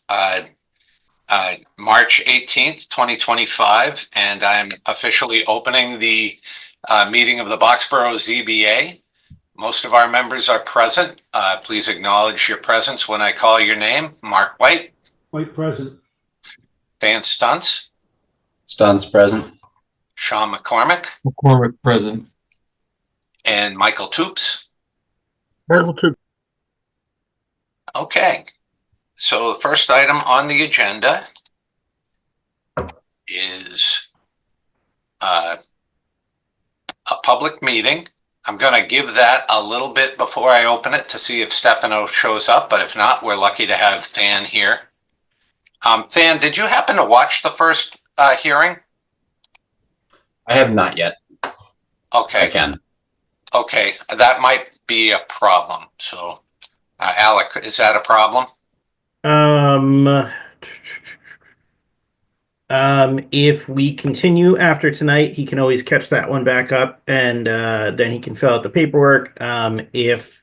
March 18th, 2025, and I'm officially opening the meeting of the Boxborough ZBA. Most of our members are present. Please acknowledge your presence when I call your name. Mark White. White present. Dan Stuntz. Stuntz present. Sean McCormick. McCormick present. And Michael Toops. Michael Toops. Okay. So the first item on the agenda is a public meeting. I'm going to give that a little bit before I open it to see if Stefano shows up, but if not, we're lucky to have Than here. Than, did you happen to watch the first hearing? I have not yet. Okay. I can. Okay, that might be a problem. So, Alec, is that a problem? If we continue after tonight, he can always catch that one back up, and then he can fill out the paperwork. If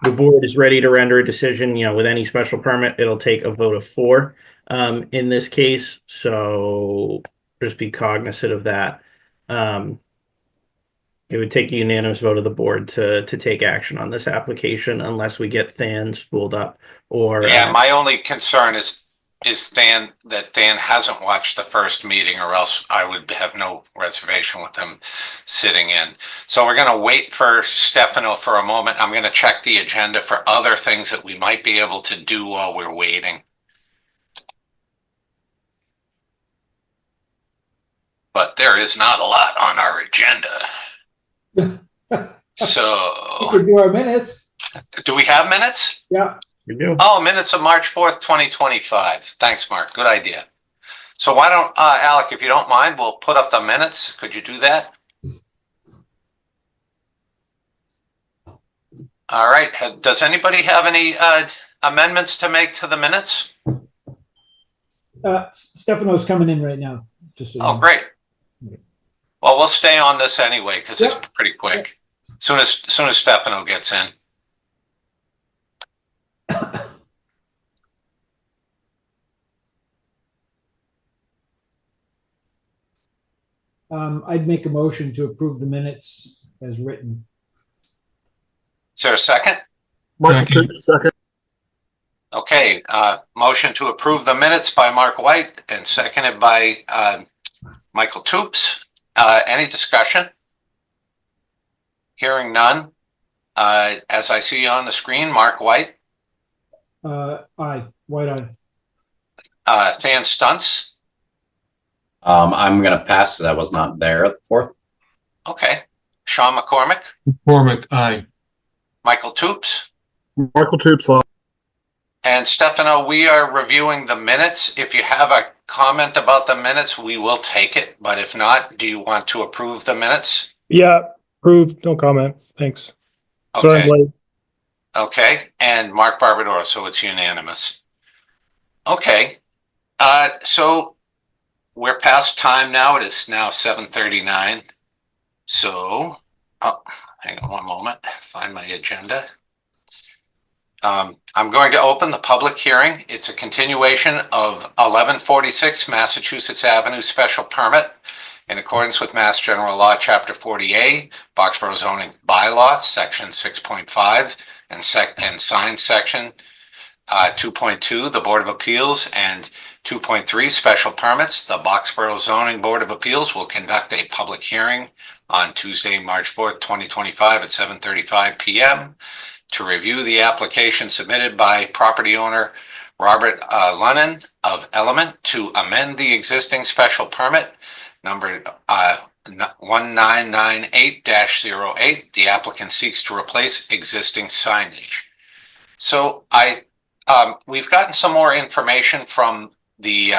the board is ready to render a decision, with any special permit, it'll take a vote of 4 in this case. So just be cognizant of that. It would take a unanimous vote of the board to take action on this application unless we get Than spooled up. Or yeah, my only concern is Than hasn't watched the first meeting, or else I would have no reservation with him sitting in. So we're going to wait for Stefano for a moment. I'm going to check the agenda for other things that we might be able to do while we're waiting. But there is not a lot on our agenda. So We can do our minutes. do we have minutes? Yeah. we do. Oh, minutes of March 4th, 2025. Thanks, Mark. Good idea. So why don't, Alec, if you don't mind, we'll put up the minutes. Could you do that? All right. Does anybody have any amendments to make to the minutes? Stefano's coming in right now. Just so you Oh, know. great. Well, we'll stay on this anyway because it's pretty quick. Soon as Stefano gets in. I'd make a motion to approve the minutes as written. Is there a second? Michael Toops, second. Okay. Motion to approve the minutes by Mark White and seconded by Michael Toops. Any discussion? Hearing none. As I see on the screen, Mark White. Aye. White aye. Than Stuntz. I'm going to pass. I was not there at the 4th. Okay. Sean McCormick. McCormick, aye. Michael Toops. Michael Toops. And Stefano, we are reviewing the minutes. If you have a comment about the minutes, we will take it. But if not, do you want to approve the minutes? Yeah, approved. No comment. Thanks. Sorry, I'm late. Okay. And Mark Barbadoro, so it's unanimous. Okay. So we're past time now. It is now 7:39. So, hang on one moment. Find my agenda. I'm going to open the public hearing. It's a continuation of 1146 Massachusetts Avenue special permit in accordance with Mass General Law, Chapter 40A, Boxborough Zoning Bylaw, Section 6.5, and Sign Section 2.2, the Board of Appeals, and 2.3, Special Permits. The Boxborough Zoning Board of Appeals will conduct a public hearing on Tuesday, March 4th, 2025 at 7:35 p.m. to review the application submitted by property owner Robert Lennon of Element to amend the existing special permit number 1998-08. The applicant seeks to replace existing signage. So we've gotten some more information from the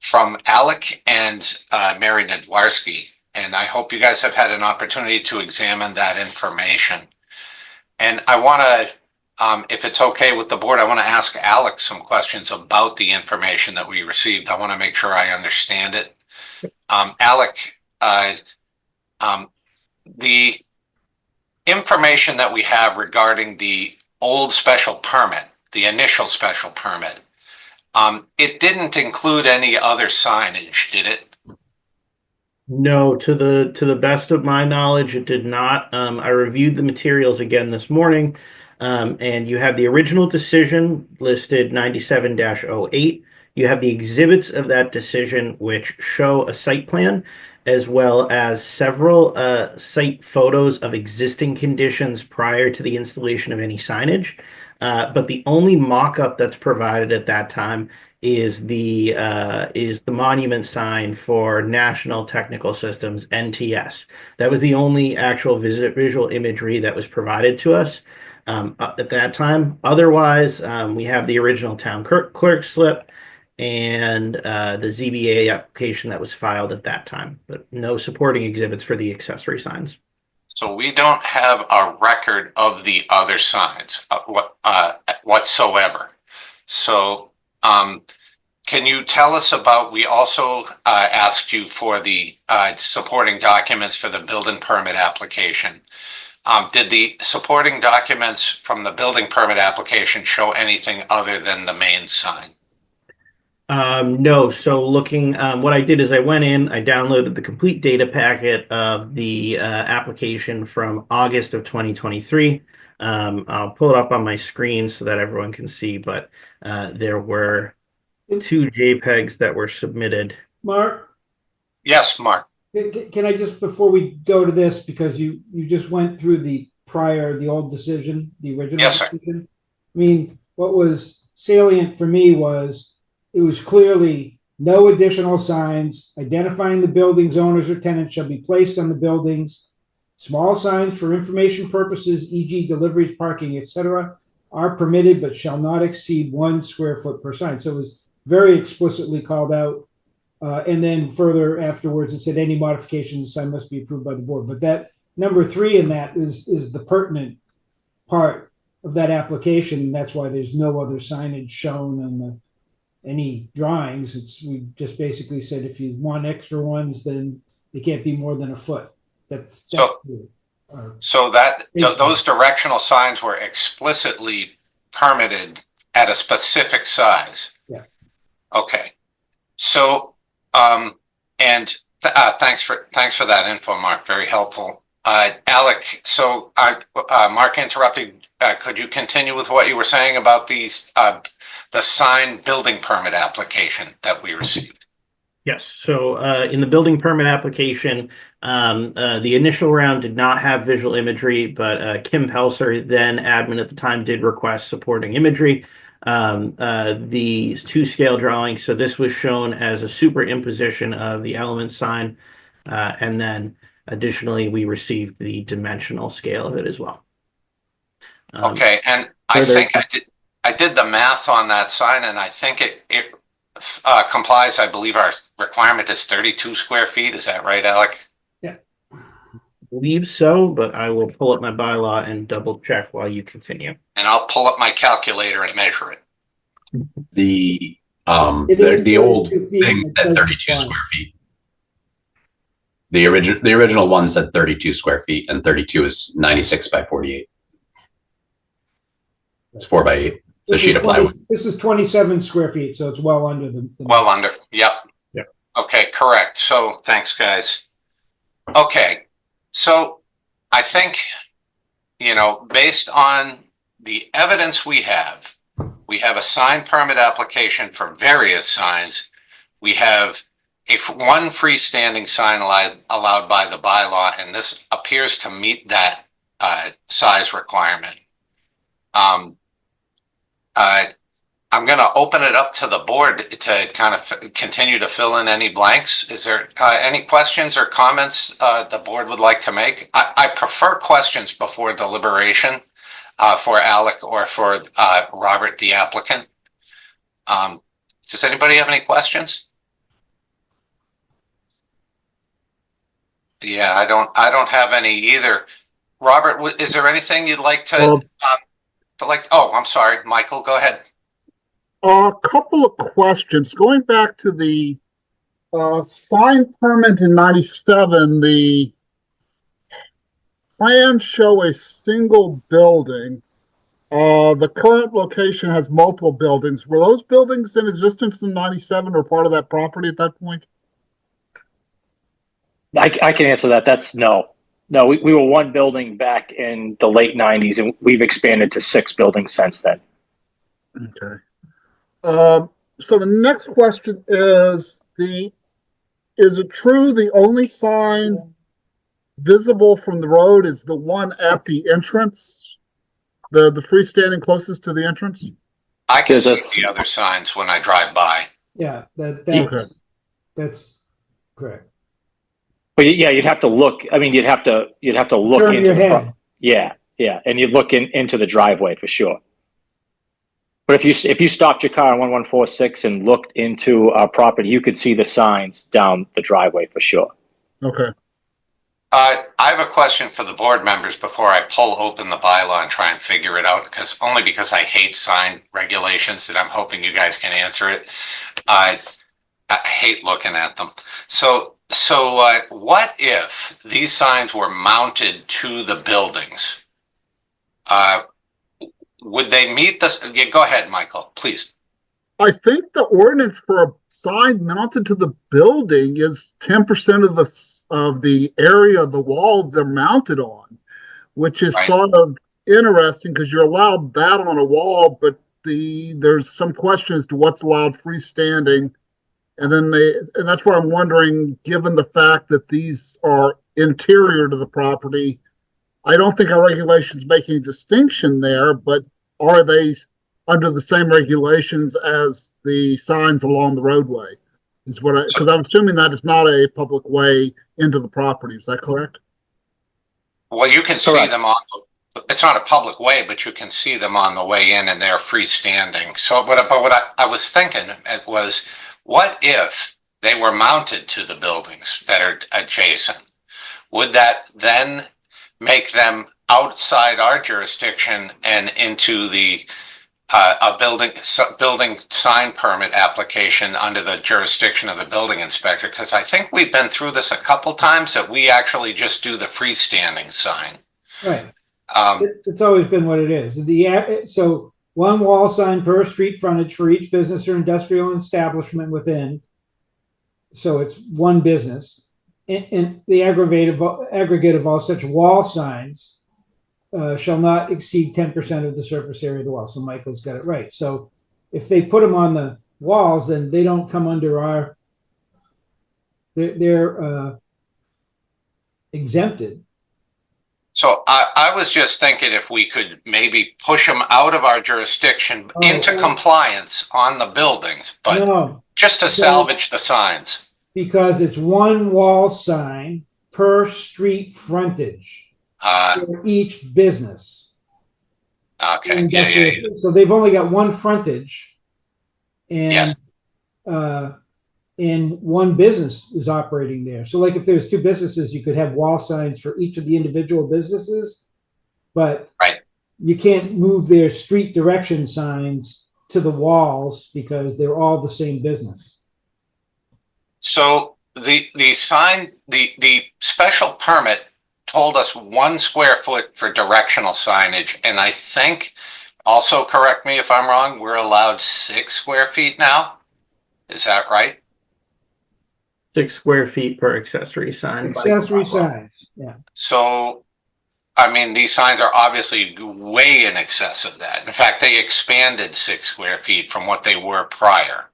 from Alec and Mary Nadwarski, and I hope you guys have had an opportunity to examine that information. And I want to, if it's okay with the board, I want to ask Alec some questions about the information that we received. I want to make sure I understand it. Alec, the information that we have regarding the old special permit the initial special permit. It didn't include any other signage, did it? No, to the best of my knowledge, it did not. I reviewed the materials again this morning, and you have the original decision listed 97-08. You have the exhibits of that decision, which show a site plan, as well as several site photos of existing conditions prior to the installation of any signage. But the only mock-up that's provided at that time is the monument sign for National Technical Systems, NTS. That was the only actual visual imagery that was provided to us at that time. Otherwise, we have the original town clerk slip and the ZBA application that was filed at that time, but no supporting exhibits for the accessory signs. So we don't have a record of the other signs whatsoever. So can you tell us about, we also asked you for the supporting documents for the building permit application. Did the supporting documents from the building permit application show anything other than the main sign? No. So looking, what I did is I went in, I downloaded the complete data packet of the application from August of 2023. I'll pull it up on my screen so that everyone can see, but there were 2 JPEGs that were submitted. Mark, Yes, Mark. can I just, before we go to this, because you just went through the old decision, the original Yes, sir. decision. I mean, what was salient for me was it was clearly no additional signs identifying the building's owners or tenants shall be placed on the buildings. Small signs for information purposes, e.g. deliveries, parking, etc., are permitted but shall not exceed 1 square foot per sign. So it was very explicitly called out. And then further afterwards, it said any modification to the sign must be approved by the board. But that number 3 in that is the pertinent part of that application. And that's why there's no other signage shown on any drawings. We just basically said if you want extra ones, then they can't be more than a foot. So that those directional signs were explicitly permitted at a specific size. Yeah. Okay. So thanks for that info, Mark. Very helpful. Alec, so Mark interrupted. Could you continue with what you were saying about these the signed building permit application that we received? Yes. So in the building permit application, the initial round did not have visual imagery, but Kim Pelser, then admin at the time, did request supporting imagery. These 2 scale drawings. So this was shown as a superimposition of the element sign. And then additionally, we received the dimensional scale of it as well. Okay. And I think I did the math on that sign, and I think it complies. I believe our requirement is 32 square feet. Is that right, Alec? Yeah. I believe so, but I will pull up my bylaw and double check while you continue. And I'll pull up my calculator and measure it. The is the old 32 feet, thing it said does 32 apply. square feet. The original one said 32 square feet, and 32 is 96 by 48. It's 4 by 8. So she'd apply. This is 27 square feet, so it's well under the Well under. Yep. Yep. Okay, correct. So thanks, guys. Okay. So I think, based on the evidence we have a sign permit application for various signs. We have one freestanding sign allowed by the bylaw, and this appears to meet that size requirement. I'm going to open it up to the board to kind of continue to fill in any blanks. Is there any questions or comments the board would like to make? I prefer questions before deliberation for Alec or for Robert, the applicant. Does anybody have any questions? Yeah, I don't have any either. Robert, is there anything you'd like to oh, I'm sorry, Michael, go ahead. A couple of questions. Going back to the sign permit in 97, the plans show a single building, the current location has multiple buildings. Were those buildings in existence in 97 or part of that property at that point? I can answer that. That's no. No, we were one building back in the late 90s, and we've expanded to 6 buildings since then. Okay. So the next question is it true the only sign visible from the road is the one at the entrance? The freestanding closest to the entrance? I can There's see the other signs when I drive by. Yeah, Okay. that's correct. But yeah, you'd have to look. I mean, you'd have to look Turn into your the head. yeah, and you'd look into the driveway for sure. But if you stopped your car on 1146 and looked into our property, you could see the signs down the driveway for sure. Okay. I have a question for the board members before I pull open the bylaw and try and figure it out, because I hate sign regulations, and I'm hoping you guys can answer it. I hate looking at them. So what if these signs were mounted to the buildings? Would they meet this? Yeah, go ahead, Michael, please. I think the ordinance for a sign mounted to the building is 10% of the area of the wall they're mounted on, which is Right. sort of interesting because you're allowed that on a wall, but there's some question as to what's allowed freestanding. And that's where I'm wondering, given the fact that these are interior to the property, I don't think our regulations make any distinction there, but are they under the same regulations as the signs along the roadway? Because I'm assuming that is not a public way into the property. Is that correct? Well, you can see Correct. them on. It's not a public way, but you can see them on the way in, and they're freestanding. So, but what I was thinking was, what if they were mounted to the buildings that are adjacent? Would that then make them outside our jurisdiction and into the a building sign permit application under the jurisdiction of the building inspector? Because I think we've been through this a couple times, that we actually just do the freestanding sign. Right. It's always been what it is. So one wall sign per street frontage for each business or industrial establishment within. So it's one business. And the aggregate of all such wall signs shall not exceed 10% of the surface area of the wall. So Michael's got it right. So if they put them on the walls, then they don't come under they're exempted. So I was just thinking if we could maybe push them out of our jurisdiction into compliance on the buildings, but No, just to salvage the signs. because it's one wall sign per street frontage for each business. Okay. Yeah. So they've only got one frontage, and Yes. And one business is operating there. So, like, if there's two businesses, you could have wall signs for each of the individual businesses, but Right. you can't move their street direction signs to the walls because they're all the same business. So the sign, the special permit told us 1 square foot for directional signage, and I think, also correct me if I'm wrong, we're allowed 6 square feet now. Is that right? 6 square feet per accessory sign. Accessory signs, yeah. So, I mean, these signs are obviously way in excess of that. In fact, they expanded 6 square feet from what they were prior.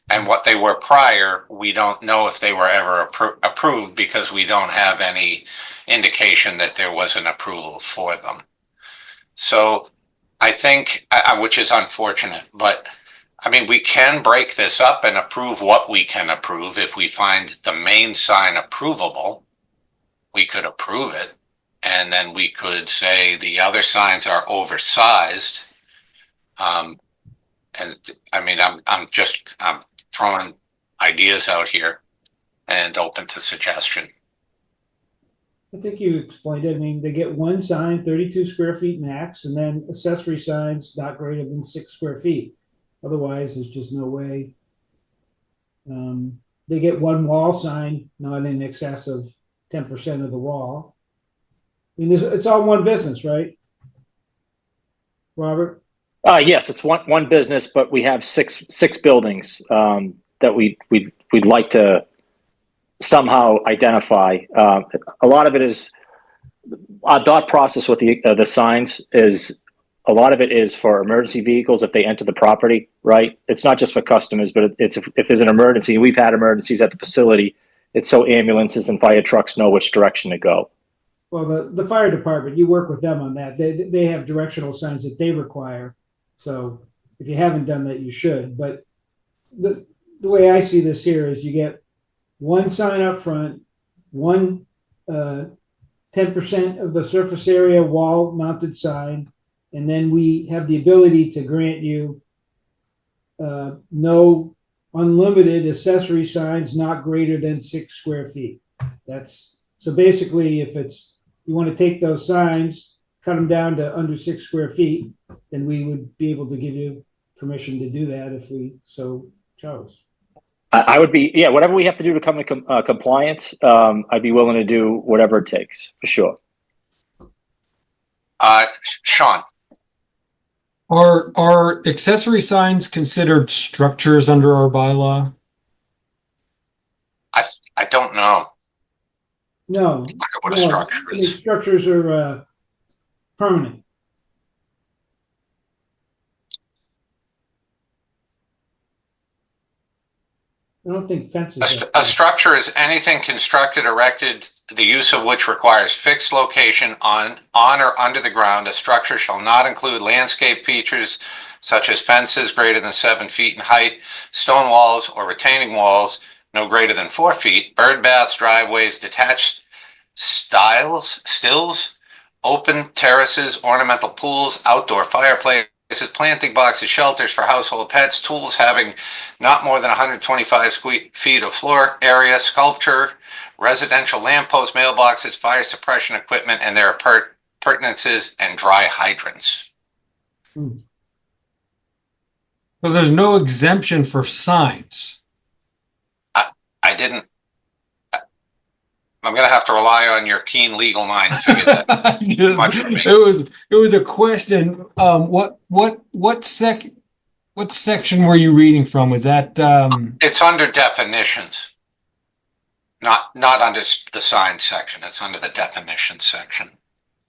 And what they were prior, we don't know if they were ever approved, because we don't have any indication that there was an approval for them. So I think, which is unfortunate, but I mean, we can break this up and approve what we can approve. If we find the main sign approvable, we could approve it. And then we could say the other signs are oversized. And I mean, I'm throwing ideas out here and open to suggestion. I think you explained it. I mean, they get one sign, 32 square feet max, and then accessory signs not greater than 6 square feet. Otherwise, there's just no way. They get one wall sign, not in excess of 10% of the wall. I mean, it's all one business, right? Robert? Yes, it's one business, but we have six buildings that we'd like to somehow identify. A lot of it is our thought process with the signs is a lot of it is for emergency vehicles if they enter the property, right? It's not just for customers, but it's if there's an emergency. We've had emergencies at the facility. It's so ambulances and fire trucks know which direction to go. Well, the fire department, you work with them on that. They have directional signs that they require. So if you haven't done that, you should. But the way I see this here is you get one sign up front, one 10% of the surface area wall mounted sign, and then we have the ability to grant you no unlimited accessory signs not greater than 6 square feet. That's so basically if it's you want to take those signs, cut them down to under 6 square feet, then we would be able to give you permission to do that if we so chose. I would be, yeah, whatever we have to do to come to compliance, I'd be willing to do whatever it takes for sure. Sean, Are accessory signs considered structures under our bylaw? I don't know No, what a structure the is. structures are permanent. I don't think fences. A structure is anything constructed, erected, the use of which requires fixed location on or under the ground. A structure shall not include landscape features such as fences greater than 7 feet in height, stone walls or retaining walls no greater than 4 feet, bird baths, driveways, detached stills, open terraces, ornamental pools, outdoor fireplaces, planting boxes, shelters for household pets, tools having not more than 125 feet of floor area, sculpture, residential lampposts, mailboxes, fire suppression equipment, and their appurtenances, and dry hydrants. So there's no exemption for signs. I didn't. I'm going to have to rely on your keen legal mind to figure that much for me. It was a question. What section were you reading from? Was that It's under definitions, not under the sign section. It's under the definitions section.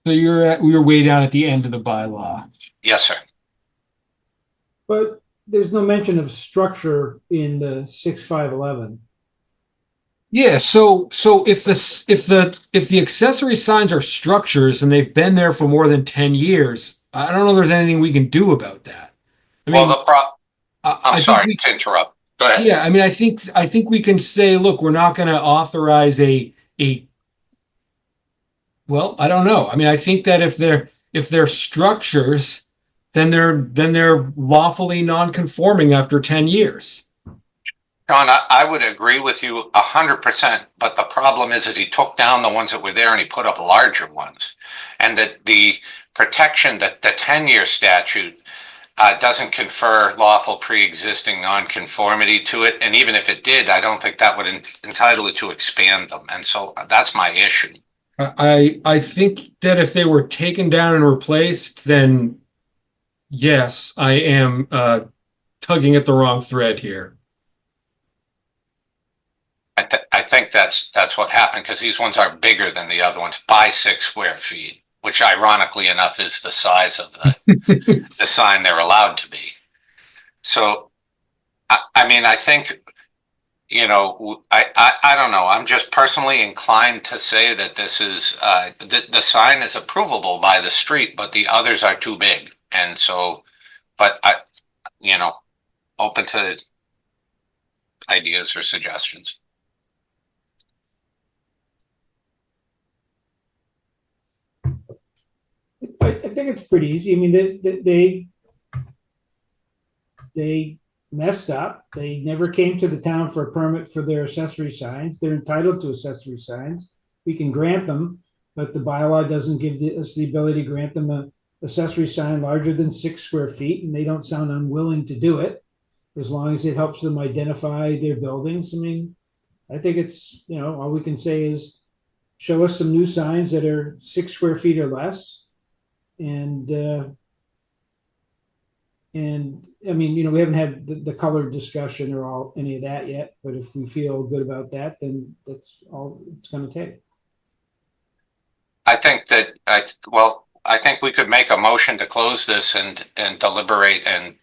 So you're way down at the end of the bylaw. Yes, sir. But there's no mention of structure in the 6511. Yeah, so if the accessory signs are structures and they've been there for more than 10 years, I don't know if there's anything we can do about that. I mean, I'm sorry to interrupt. Go ahead. Yeah, I mean, I think we can say, look, we're not going to authorize well, I don't know. I mean, I think that if they're structures, then they're lawfully non-conforming after 10 years. John, I would agree with you 100%, but the problem is he took down the ones that were there and he put up larger ones. And that the protection, that the 10-year statute doesn't confer lawful pre-existing nonconformity to it. And even if it did, I don't think that would entitle it to expand them. And so that's my issue. I think that if they were taken down and replaced, then yes, I am tugging at the wrong thread here. I think that's what happened because these ones are bigger than the other ones by 6 square feet, which ironically enough is the size of the the sign they're allowed to be. So, I mean, I think, you know, I don't know. I'm just personally inclined to say that this is the sign is approvable by the street, but the others are too big, and so, but I, you know, open to ideas or suggestions. I think it's pretty easy. I mean, they messed up. They never came to the town for a permit for their accessory signs. They're entitled to accessory signs. We can grant them, but the bylaw doesn't give us the ability to grant them a accessory sign larger than 6 square feet, and they don't sound unwilling to do it as long as it helps them identify their buildings. I mean, I think it's, you know, all we can say is show us some new signs that are 6 square feet or less. And And I mean, you know, we haven't had the color discussion or any of that yet, but if we feel good about that, then that's all it's going to take. I think that I think we could make a motion to close this and deliberate and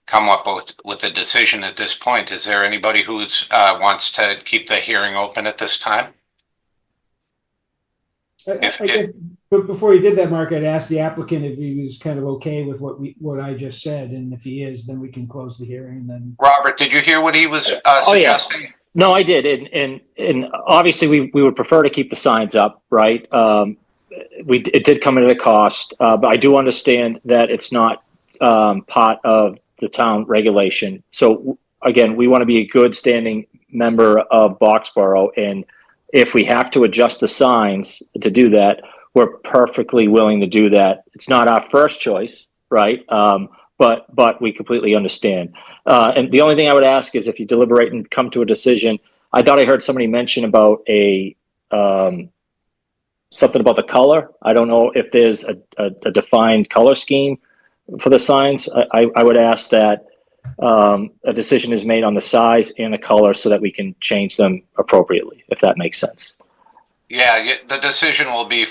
come up with a decision at this point. Is there anybody who's wants to keep the hearing open at this time? I guess, but before you did that, Mark, I'd ask the applicant if he was kind of okay with what I just said, and if he is, then we can close the hearing. Then Robert, did you hear what he was suggesting? Yeah. No, I did, and obviously we would prefer to keep the signs up, right? It did come at a cost, but I do understand that it's not part of the town regulation. So again, we want to be a good standing member of Boxborough, and if we have to adjust the signs to do that, we're perfectly willing to do that. It's not our first choice, right? But we completely understand. And the only thing I would ask is if you deliberate and come to a decision. I thought I heard somebody mention about something about the color. I don't know if there's a defined color scheme for the signs. I would ask that a decision is made on the size and the color so that we can change them appropriately, if that makes sense. Yeah, the decision will be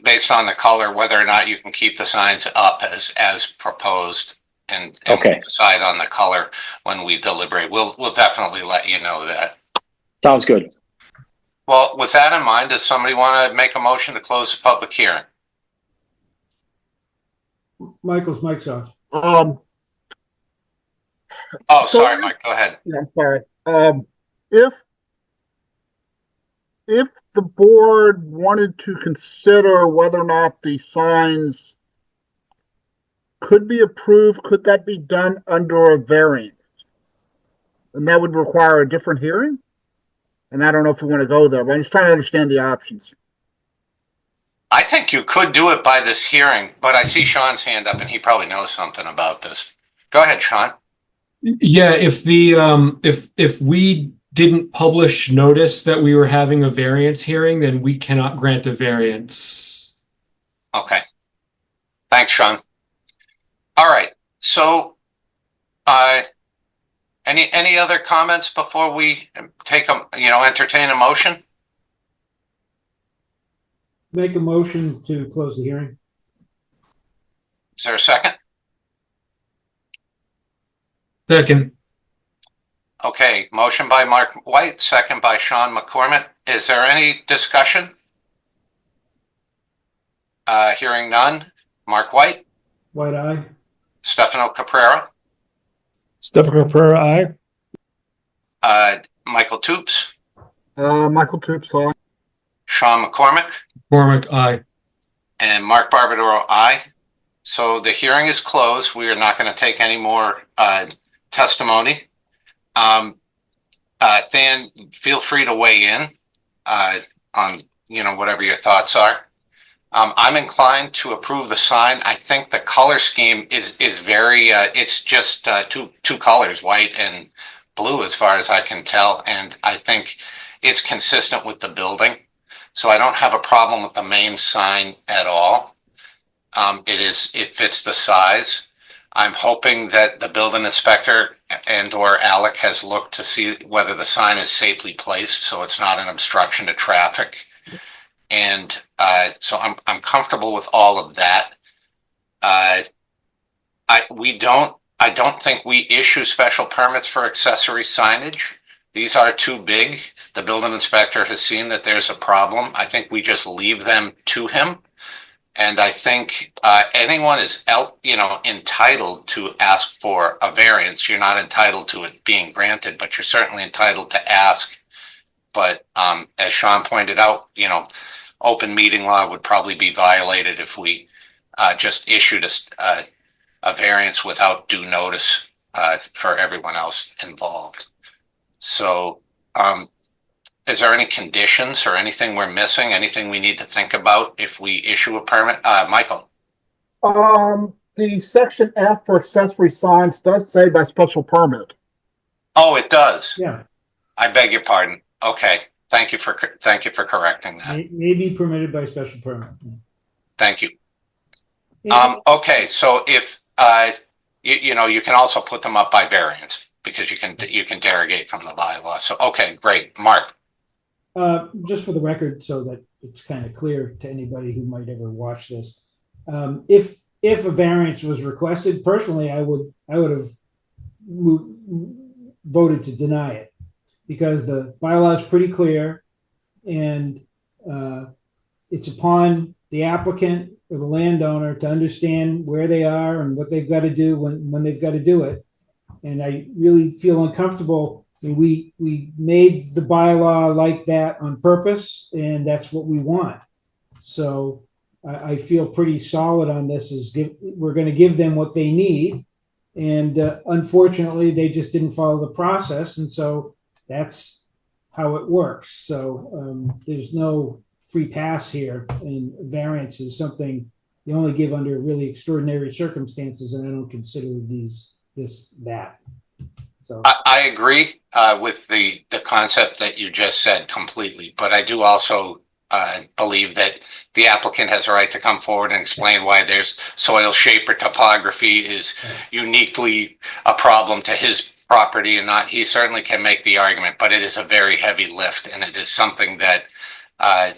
based on the color, whether or not you can keep the signs up as proposed, and okay. Decide on the color when we deliberate. We'll definitely let you know that. Sounds good. Well, with that in mind, does somebody want to make a motion to close the public hearing? Michael's mic's off. Oh, sorry, Mike. Go ahead. Yeah, I'm sorry. If the board wanted to consider whether or not the signs could be approved, could that be done under a variance? And that would require a different hearing? And I don't know if we want to go there, but I'm just trying to understand the options. I think you could do it by this hearing, but I see Sean's hand up and he probably knows something about this. Go ahead, Sean. Yeah, if we didn't publish notice that we were having a variance hearing, then we cannot grant a variance. Okay. Thanks, Sean. All right. So, any other comments before we entertain a motion? Make a motion to close the hearing. Is there a second? Second. Okay, motion by Mark White, second by Sean McCormick. Is there any discussion? Hearing none. Mark White. White eye. Stefano Caprera. Stefano Caprera, aye. Michael Toops. Michael Toops, aye. Sean McCormick. McCormick, aye. And Mark Barbadoro, aye. So the hearing is closed. We are not going to take any more testimony. Dan, feel free to weigh in on whatever your thoughts are. I'm inclined to approve the sign. I think the color scheme is very. It's just two colors, white and blue, as far as I can tell, and I think it's consistent with the building. So I don't have a problem with the main sign at all. It fits the size. I'm hoping that the building inspector and/or Alec has looked to see whether the sign is safely placed, so it's not an obstruction to traffic. And so I'm comfortable with all of that. I don't think we issue special permits for accessory signage. These are too big. The building inspector has seen that there's a problem. I think we just leave them to him. And I think anyone is entitled to ask for a variance. You're not entitled to it being granted, but you're certainly entitled to ask. But as Sean pointed out, open meeting law would probably be violated if we just issued a variance without due notice for everyone else involved. So is there any conditions or anything we're missing, anything we need to think about if we issue a permit? Michael? The section F for accessory signs does say by special permit. Oh, it does? Yeah. I beg your pardon. Okay. Thank you for correcting that. May be permitted by special permit. Thank you. Yeah. Okay, so if you can also put them up by variance because you can derogate from the bylaw. So, okay, great. Mark. Just for the record, so that it's kind of clear to anybody who might ever watch this, if a variance was requested, personally, I would have voted to deny it because the bylaw is pretty clear, and it's upon the applicant or the landowner to understand where they are and what they've got to do when they've got to do it. And I really feel uncomfortable. We made the bylaw like that on purpose, and that's what we want. So I feel pretty solid on this. We're going to give them what they need, and unfortunately, they just didn't follow the process, and so that's how it works. So there's no free pass here, and variance is something you only give under really extraordinary circumstances, and I don't consider that. So I agree with the concept that you just said completely, but I do also believe that the applicant has a right to come forward and explain why there's soil shape or topography is uniquely a problem to his property and not. He certainly can make the argument, but it is a very heavy lift, and it is something that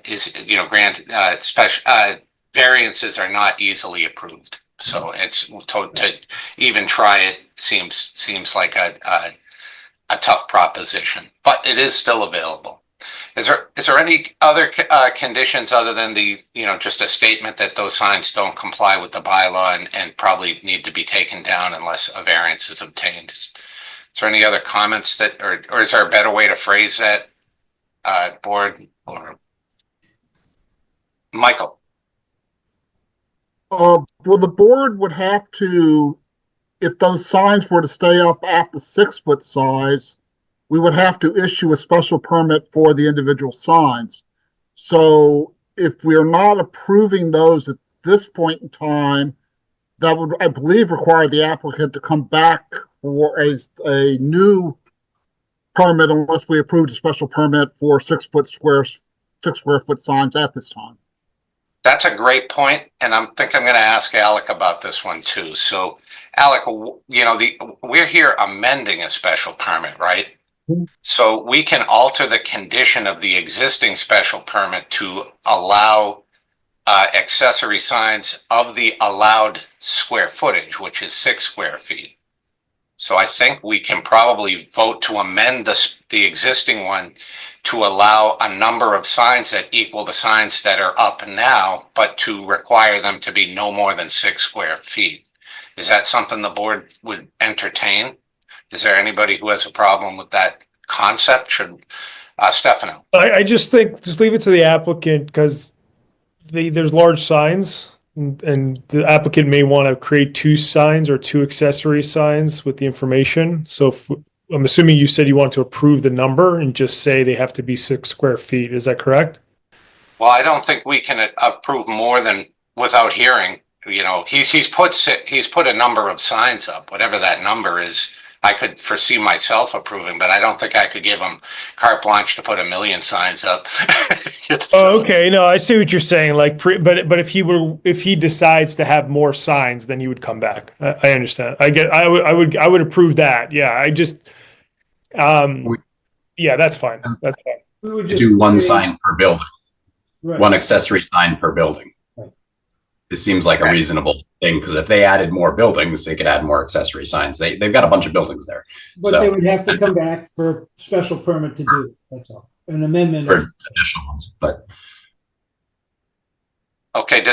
is, granted, variances are not easily approved. So it's to even try it seems like a tough proposition, but it is still available. Is there any other conditions other than the just a statement that those signs don't comply with the bylaw and probably need to be taken down unless a variance is obtained? Is there any other comments that, or is there a better way to phrase that, board or Michael? Well, the board would have to, if those signs were to stay up at the 6-foot size, we would have to issue a special permit for the individual signs. So if we are not approving those at this point in time, that would, I believe, require the applicant to come back for a new permit unless we approved a special permit for 6 square foot signs at this time. That's a great point, and I think I'm going to ask Alec about this one too. So, Alec, we're here amending a special permit, right? Mm-hmm. So we can alter the condition of the existing special permit to allow accessory signs of the allowed square footage, which is 6 square feet. So I think we can probably vote to amend the existing one to allow a number of signs that equal the signs that are up now, but to require them to be no more than 6 square feet. Is that something the board would entertain? Is there anybody who has a problem with that concept? Should Stefano? I just think just leave it to the applicant because there's large signs and the applicant may want to create 2 signs or 2 accessory signs with the information. So I'm assuming you said you want to approve the number and just say they have to be 6 square feet. Is that correct? Well, I don't think we can approve more than without hearing. He's put a number of signs up, whatever that number is. I could foresee myself approving, but I don't think I could give him carte blanche to put 1 million signs up. Oh, okay. No, I see what you're saying. But if he decides to have more signs, then he would come back. I understand. I would approve that. Yeah. I just, yeah, that's fine. That's fine. We would To do one sign per building, right. One accessory sign per building. Right. It seems like a reasonable thing because if they added more buildings, they could add more accessory signs. They've got a bunch of buildings there. But they would have to come back for a special permit to do it. That's all. An amendment. For additional ones, but okay.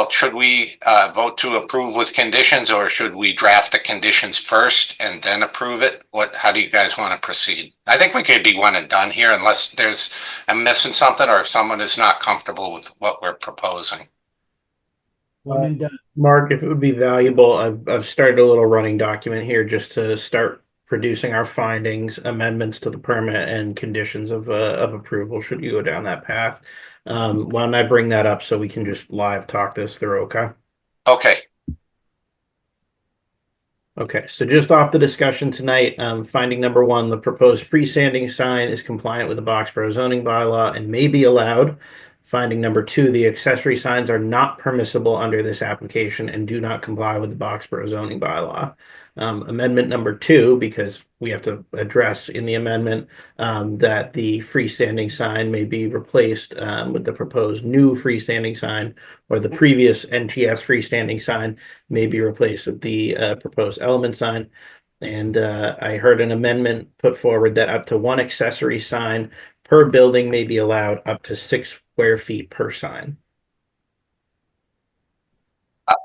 Should we vote to approve with conditions, or should we draft the conditions first and then approve it? How do you guys want to proceed? I think we could be one and done here unless I'm missing something or if someone is not comfortable with what we're proposing. Mark, if it would be valuable, I've started a little running document here just to start producing our findings, amendments to the permit, and conditions of approval. Should you go down that path, why don't I bring that up so we can just live talk this through? Okay. Okay. Okay. So just off the discussion tonight, finding number 1: the proposed freestanding sign is compliant with the Boxborough zoning bylaw and may be allowed Finding number 2, the accessory signs are not permissible under this application and do not comply with the Boxborough zoning bylaw. Amendment number 2, because we have to address in the amendment that the freestanding sign may be replaced with the proposed new freestanding sign, or the previous NTS freestanding sign may be replaced with the proposed element sign. And I heard an amendment put forward that up to 1 accessory sign per building may be allowed up to 6 square feet per sign.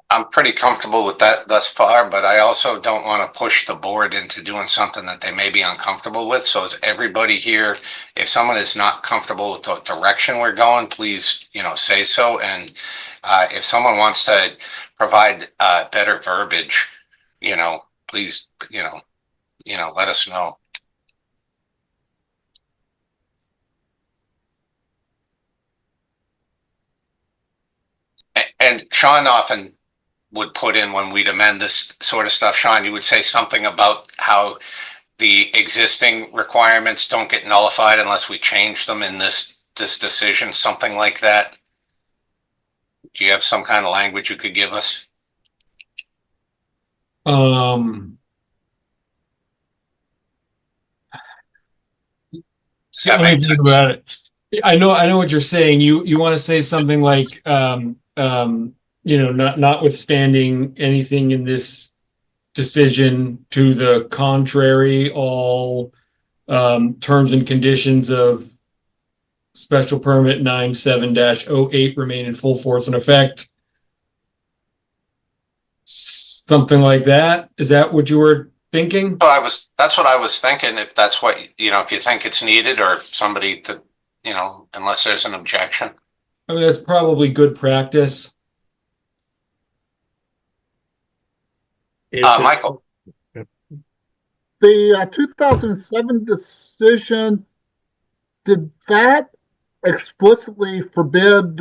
I'm pretty comfortable with that thus far, but I also don't want to push the board into doing something that they may be uncomfortable with. So is everybody here, if someone is not comfortable with the direction we're going, please, say so. And if someone wants to provide better verbiage, please, let us know. And Sean often would put in, when we'd amend this sort of stuff, Sean, you would say something about how the existing requirements don't get nullified unless we change them in this decision, something like that. Do you have some kind of language you could give us? Does that make sense? About it. I know what you're saying. You want to say something like, notwithstanding anything in this decision to the contrary, all terms and conditions of special permit 97-08 remain in full force and effect. Something like that. Is that what you were thinking? That's what I was thinking. If that's what, if you think it's needed, or somebody to, unless there's an objection. I mean, that's probably good practice. Michael. The 2007 decision, did that explicitly forbid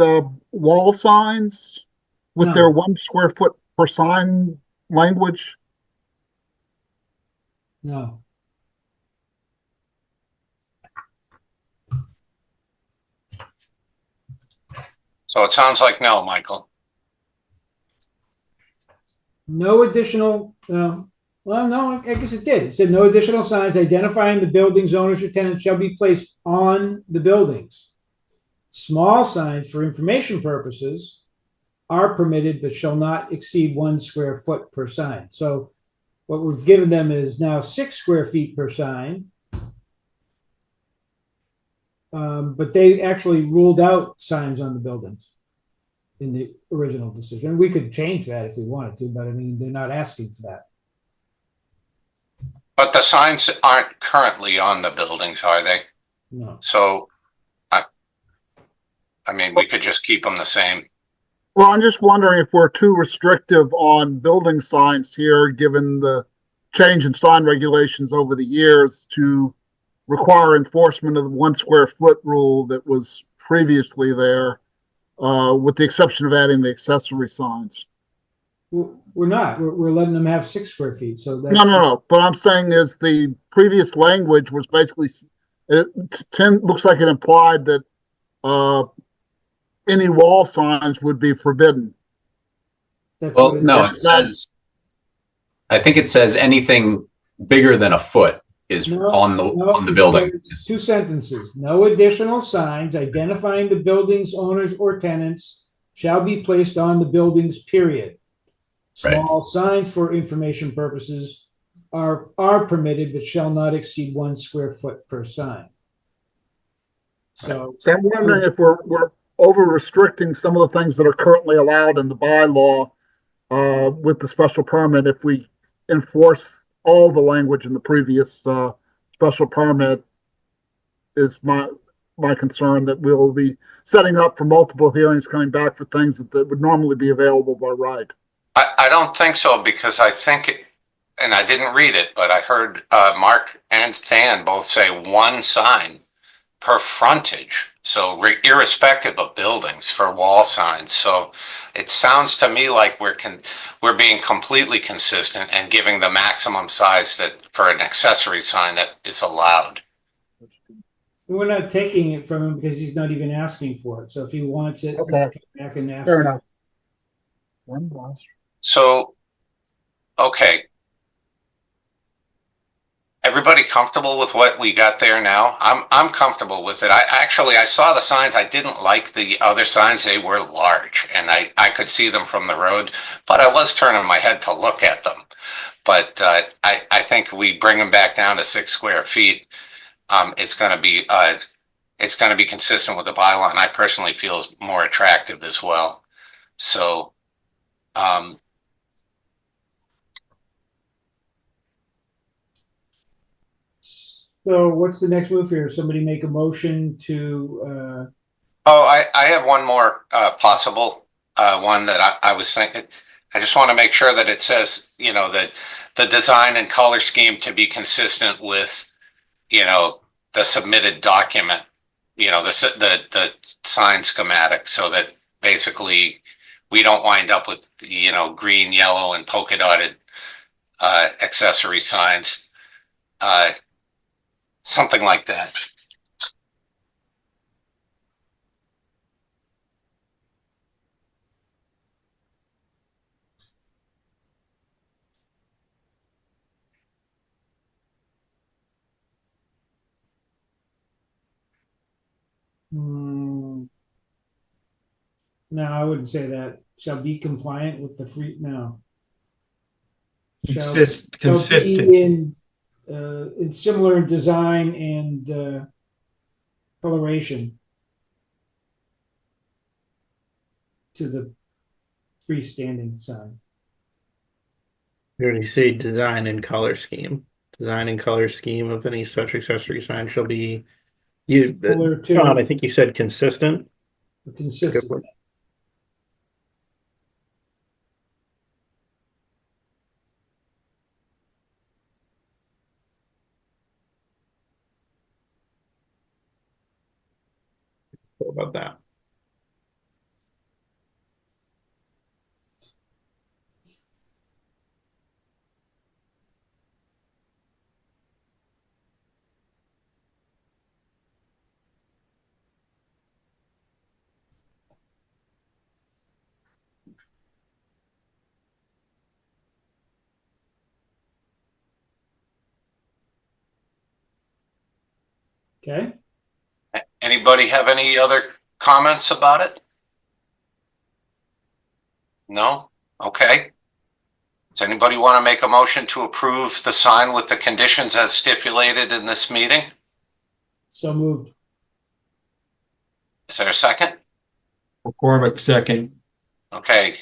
wall signs with their 1 square foot per sign language? No. So it sounds like no, Michael. No additional, well, no, I guess it did. It said no additional signs identifying the building's owners or tenants shall be placed on the buildings. Small signs for information purposes are permitted, but shall not exceed 1 square foot per sign. So what we've given them is now 6 square feet per sign. But they actually ruled out signs on the buildings in the original decision. We could change that if we wanted to, but I mean, they're not asking for that. But the signs aren't currently on the buildings, are they? No. So, I mean, we could just keep them the same. Well, I'm just wondering if we're too restrictive on building signs here, given the change in sign regulations over the years to require enforcement of the 1 square foot rule that was previously there, with the exception of adding the accessory signs. We're not. We're letting them have 6 square feet. So that's No. But I'm saying is the previous language was basically, looks like it implied that any wall signs would be forbidden. Well, no, it says, I think it says anything bigger than a foot is on the building. 2 sentences. No additional signs identifying the building's owners or tenants shall be placed on the buildings, period. Small signs for information purposes are permitted, but shall not exceed 1 square foot per sign. So I'm wondering if we're over restricting some of the things that are currently allowed in the bylaw with the special permit if we enforce all the language in the previous special permit. Is my concern that we'll be setting up for multiple hearings coming back for things that would normally be available by right. I don't think so, because I think, and I didn't read it, but I heard Mark and Dan both say 1 sign per frontage. So irrespective of buildings for wall signs. So it sounds to me like we're being completely consistent and giving the maximum size that for an accessory sign that is allowed. We're not taking it from him because he's not even asking for it. So if he wants it, Okay. come back and ask. Fair him. enough. One last. So, okay. Everybody comfortable with what we got there now? I'm comfortable with it. I saw the signs. I didn't like the other signs. They were large and I could see them from the road, but I was turning my head to look at them. But I think we bring them back down to 6 square feet. It's going to be consistent with the bylaw, and I personally feel is more attractive as well. So, So what's the next move here? Somebody make a motion to, I have one more possible one that I was thinking. I just want to make sure that it says, that the design and color scheme to be consistent with, the submitted document, the sign schematic, so that basically we don't wind up with, green, yellow, and polka dotted accessory signs. Something like that. no, I wouldn't say that. Shall be compliant with the free, no. Shall be Consistent. in similar in design and coloration to the freestanding sign. You already say design and color scheme. Design and color scheme of any such accessory sign shall be used. Similar to- John, I think you said consistent. Consistent. Good one. What about that? Okay. Anybody have any other comments about it? No? Okay. Does anybody want to make a motion to approve the sign with the conditions as stipulated in this meeting? So moved. Is there a second? McCormick, second. Okay.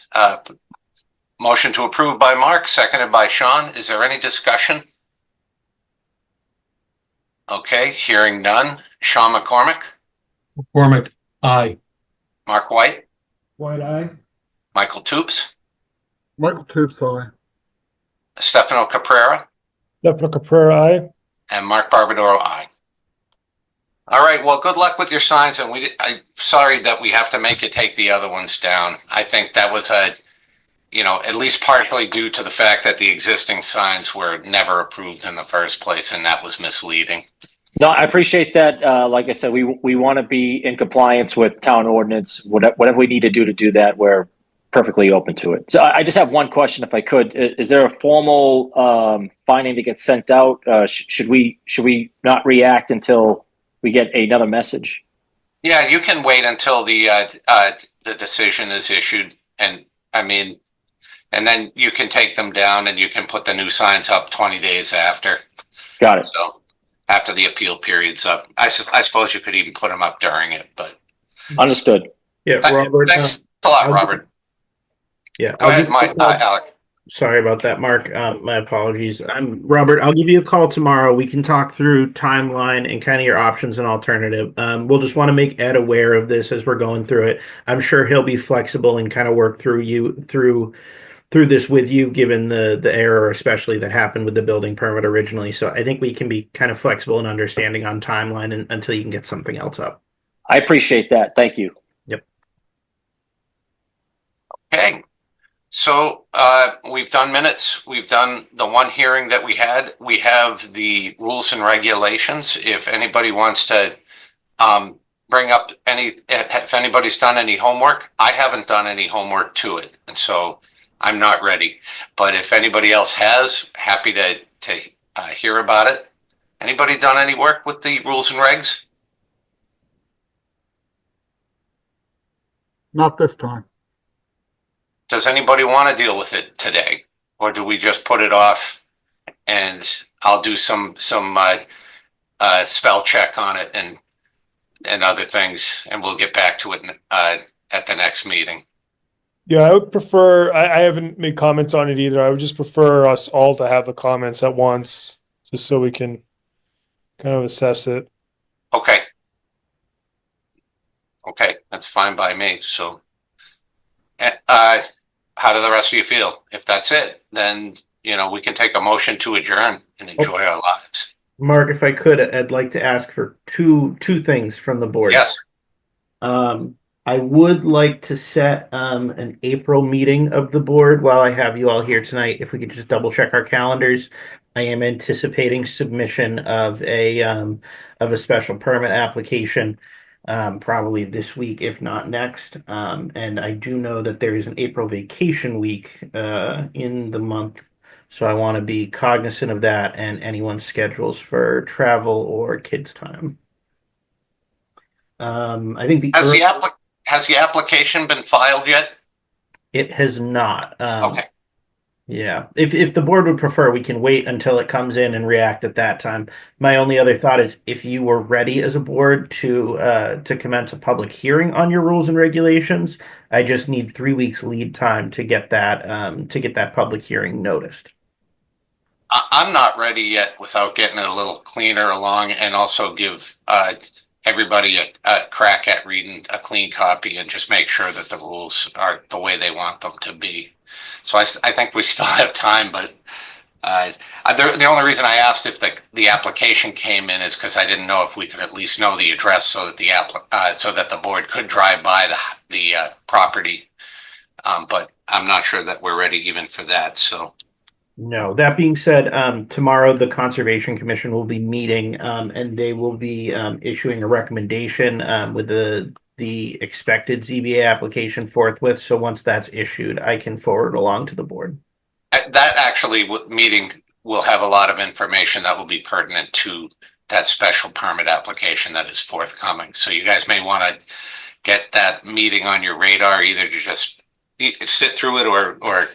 Motion to approve by Mark, seconded by Sean. Is there any discussion? Okay, hearing none. Sean McCormick, McCormick, aye. Mark White, White eye. Michael Toops, Michael Toops, aye. Stefano Caprera, Stefano Caprera, aye. and Mark Barbadoro, aye. All right, well, good luck with your signs, and I'm sorry that we have to make you take the other ones down. I think that was at least partially due to the fact that the existing signs were never approved in the first place, and that was misleading. No, I appreciate that. Like I said, we want to be in compliance with town ordinance. Whatever we need to do that, we're perfectly open to it. So I just have one question, if I could. Is there a formal finding that gets sent out? Should we not react until we get another message? Yeah, you can wait until the decision is issued, and then you can take them down and you can put the new signs up 20 days after. Got it. So after the appeal period's up, I suppose you could even put them up during it, but. Understood. Yeah, Robert. Thanks a lot, Robert. Yeah. Go ahead, Alec. Sorry about that, Mark. My apologies. I'm Robert. I'll give you a call tomorrow. We can talk through timeline and kind of your options and alternative. We'll just want to make Ed aware of this as we're going through it. I'm sure he'll be flexible and kind of work through this with you, given the error, especially that happened with the building permit originally. So I think we can be kind of flexible and understanding on timeline until you can get something else up. I appreciate that. Thank you. Yep. Okay. So we've done minutes. We've done the one hearing that we had. We have the rules and regulations. If anybody wants to bring up if anybody's done any homework. I haven't done any homework to it, and so I'm not ready. But if anybody else has, happy to hear about it. Anybody done any work with the rules and regs? Not this time. Does anybody want to deal with it today, or do we just put it off and I'll do some spell check on it and other things, and we'll get back to it at the next meeting? Yeah, I would prefer, I haven't made comments on it either. I would just prefer us all to have the comments at once, just so we can kind of assess it. Okay. Okay, that's fine by me. So, how do the rest of you feel? If that's it, then, we can take a motion to adjourn and enjoy our lives. Mark, if I could, I'd like to ask for two things from the board. Yes. I would like to set an April meeting of the board while I have you all here tonight. If we could just double check our calendars. I am anticipating submission of a special permit application probably this week, if not next. And I do know that there is an April vacation week in the month. So I want to be cognizant of that and anyone's schedules for travel or kids' time. I think has the application been filed yet? It has not. Okay. Yeah. If the board would prefer, we can wait until it comes in and react at that time. My only other thought is if you were ready as a board to commence a public hearing on your rules and regulations, I just need 3 weeks lead time to get that public hearing noticed. I'm not ready yet without getting it a little cleaner along, and also give everybody a crack at reading a clean copy and just make sure that the rules are the way they want them to be. So I think we still have time, but the only reason I asked if the application came in is because I didn't know if we could at least know the address so that the board could drive by the property. But I'm not sure that we're ready even for that. So. No, that being said, tomorrow the Conservation Commission will be meeting and they will be issuing a recommendation with the expected ZBA application forthwith. So once that's issued, I can forward along to the board. That actually meeting will have a lot of information that will be pertinent to that special permit application that is forthcoming. So you guys may want to get that meeting on your radar, either to just sit through it or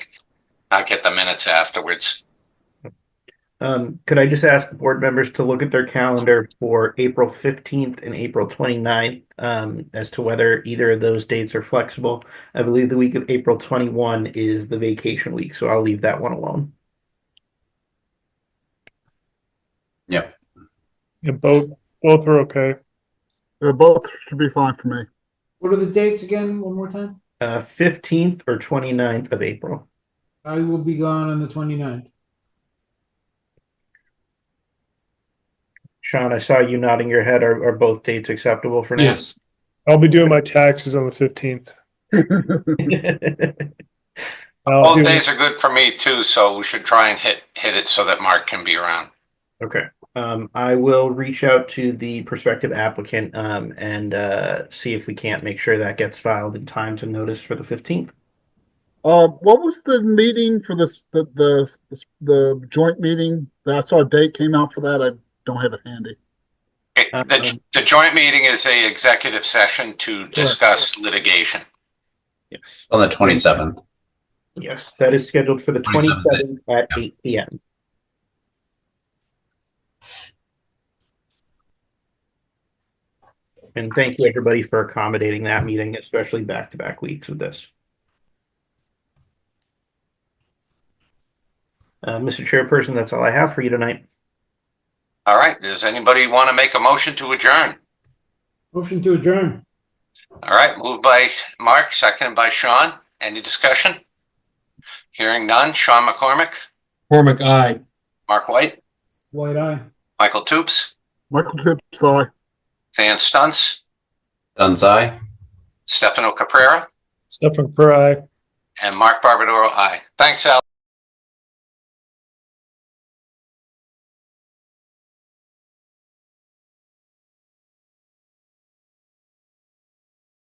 not get the minutes afterwards. Could I just ask board members to look at their calendar for April 15th and April 29th as to whether either of those dates are flexible? I believe the week of April 21 is the vacation week, so I'll leave that one alone. Yep. Yeah, both are okay. Both should be fine for me. What are the dates again? One more time. 15th or 29th of April. I will be gone on the 29th. Sean, I saw you nodding your head. Are both dates acceptable for now? Yes. I'll be doing my taxes on the 15th. Both days are good for me too, so we should try and hit it so that Mark can be around. Okay. I will reach out to the prospective applicant and see if we can't make sure that gets filed in time to notice for the 15th. What was the meeting for this? The joint meeting? I saw a date came out for that. I don't have it handy. The joint meeting is a executive session to discuss litigation. Yes. On the 27th. Yes, that is scheduled for the 27th at 8 p.m. And thank you, everybody, for accommodating that meeting, especially back-to-back weeks with this. Mr. Chairperson, that's all I have for you tonight. All right. Does anybody want to make a motion to adjourn? Motion to adjourn. All right. Moved by Mark, seconded by Sean. Any discussion? Hearing none. Sean McCormick. McCormick, aye. Mark White. White eye. Michael Toops. Michael Tips, aye. Than Stunts. Dunn's aye. Stefano Caprera. Stefan Fry. And Mark Barbadoro, aye. Thanks, Al.